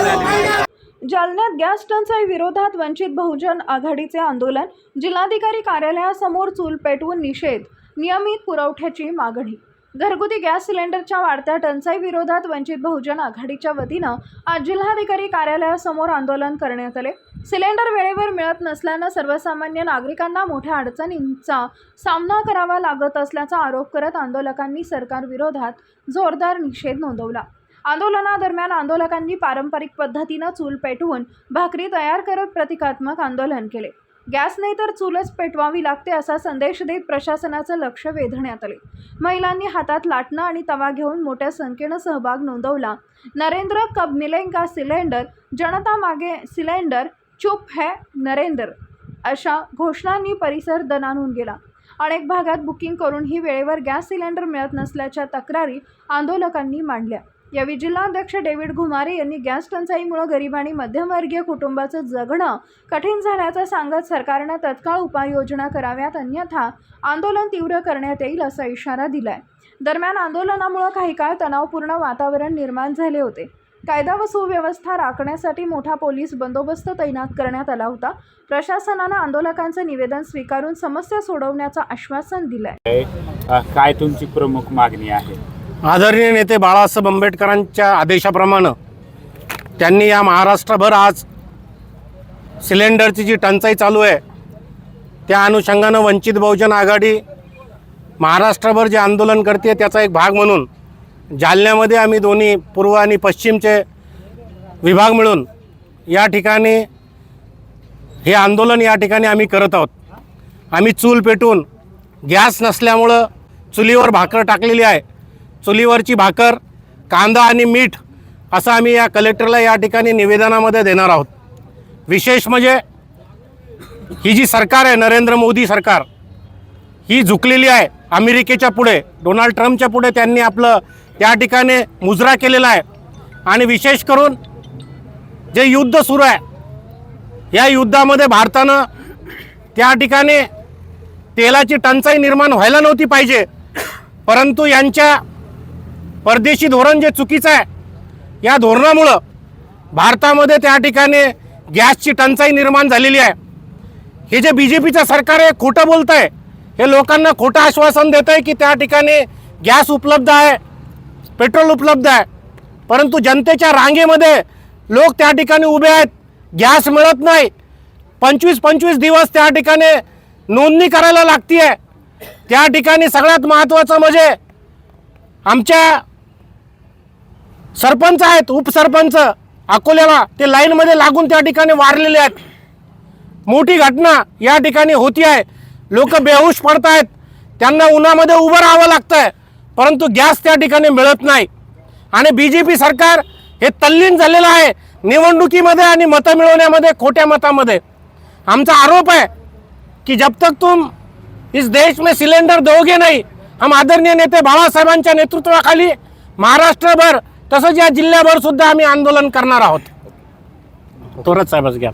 जालन्यात गॅस टंचाई विरोधात वंचित बहुजन आघाडीचे आंदोलन, जिल्हाधिकारी कार्यालयासमोर चूल पेटवून निषेध, नियमित पुरवठ्याची मागणी। घरगुती गॅस सिलेंडरच्या वाढत्या टंचाई विरोधात वंचित बहुजन आघाडीच्या वतीनं आज जिल्हाधिकारी कार्यालयासमोर आंदोलन करण्यात आले। सिलेंडर वेळेवर मिळत नसल्यानं सर्वसामान्य नागरिकांना मोठ्या अडचणींचा सामना करावा लागत असल्याचा आरोप करत आंदोलकांनी सरकार विरोधात जोरदार निषेध नोंदवला। आंदोलनादरम्यान आंदोलकांनी पारंपरिक पद्धतीने चूल पेटवून भाकरी तयार करत प्रतिकात्मक आंदोलन केले। गॅस नाही तर चूलच पेटवावी लागते असा संदेश देत प्रशासनाचं लक्ष वेधण्यात आले। महिलांनी हातात लाटणं आणि तवा घेऊन मोठ्या संख्येने सहभाग नोंदवला। नरेंद्र कब मिलेगा सिलेंडर, जनता मागे सिलेंडर, चुप है नरेंद्र अशा घोषणांनी परिसर दणाणून गेला। अनेक भागात बुकिंग करूनही वेळेवर गॅस सिलेंडर मिळत नसल्याच्या तक्रारी आंदोलकांनी मांडल्या। यावेळी जिल्हाध्यक्ष डेव्हिड घुमारे यांनी गॅस टंचाईमुळे गरीब आणि मध्यमवर्गीय कुटुंबाचं जगणं कठीण झाल्याचं सांगत सरकारनं तत्काळ उपाययोजना कराव्यात, अन्यथा आंदोलन तीव्र करण्यात येईल असा इशारा दिलाय। दरम्यान आंदोलनामुळे काही काळ तणावपूर्ण वातावरण निर्माण झाले होते। कायदा व सुव्यवस्था राखण्यासाठी मोठा पोलीस बंदोबस्त तैनात करण्यात आला होता। प्रशासनानं आंदोलकांचं निवेदन स्वीकारून समस्या सोडवण्याचं आश्वासन दिलंय। काय तुमची प्रमुख मागणी आहे? आदरणीय नेते बाळासाहेब आंबेडकरांच्या आदेशाप्रमाणे त्यांनी या महाराष्ट्रभर आज सिलेंडरची जी टंचाई चालू आहे त्या अनुषंगानं वंचित बहुजन आघाडी महाराष्ट्रभर जे आंदोलन करते त्याचा एक भाग म्हणून जालन्यामध्ये आम्ही दोन्ही पूर्व आणि पश्चिमचे विभाग मिळून या ठिकाणी हे आंदोलन या ठिकाणी आम्ही करत आहोत। आम्ही चूल पेटून गॅस नसल्यामुळं चुलीवर भाकर टाकलेली आहे। चुलीवरची भाकर, कांदा आणि मीठ असं आम्ही या कलेक्टरला या ठिकाणी निवेदनामध्ये देणार आहोत। विशेष म्हणजे ही जी सरकार आहे नरेंद्र मोदी सरकार ही झुकलेली आहे अमेरिकेच्या पुढे, डोनाल्ड ट्रम्पच्या पुढे त्यांनी आपलं त्या ठिकाणी मुजरा केलेला आहे। आणि विशेष करून जे युद्ध सुरू आहे या युद्धामध्ये भारतानं त्या ठिकाणी तेलाची टंचाई निर्माण व्हायला नव्हती पाहिजे, परंतु यांच्या परदेशी धोरण जे चुकीचं आहे या धोरणामुळं भारतामध्ये त्या ठिकाणी गॅसची टंचाई निर्माण झालेली आहे। हे जे बीजेपीचं सरकार आहे खोटं बोलत आहे, हे लोकांना खोटं आश्वासन देत आहे की त्या ठिकाणी गॅस उपलब्ध आहे, पेट्रोल उपलब्ध आहे, परंतु जनतेच्या रांगेमध्ये लोक त्या ठिकाणी उभे आहेत, गॅस मिळत नाही। 25-25 दिवस त्या ठिकाणी नोंदणी करायला लागती आहे। त्या ठिकाणी सगळ्यात महत्त्वाचं म्हणजे आमच्या सरपंच आहेत, उपसरपंच अकोल्याला ते लाईनमध्ये लागून त्या ठिकाणी वारलेले आहेत। मोठी घटना या ठिकाणी होती आहे, लोक बेहोश पडत आहेत, त्यांना उन्हामध्ये उभं राहावं लागतं आहे, परंतु गॅस त्या ठिकाणी मिळत नाही। आणि बीजेपी सरकार हे तल्लीन झालेलं आहे निवडणुकीमध्ये आणि मतं मिळवण्यामध्ये, खोट्या मतामध्ये। आमचा आरोप है कि जब तक तुम इस देश में सिलेंडर दोगे नहीं, हम आदरणीय नेते बाळासाहेबांच्या नेतृत्वाखाली महाराष्ट्रभर तसंच या जिल्ह्याभर सुद्धा आम्ही आंदोलन करणार आहोत। थोरात साहेबच घ्या।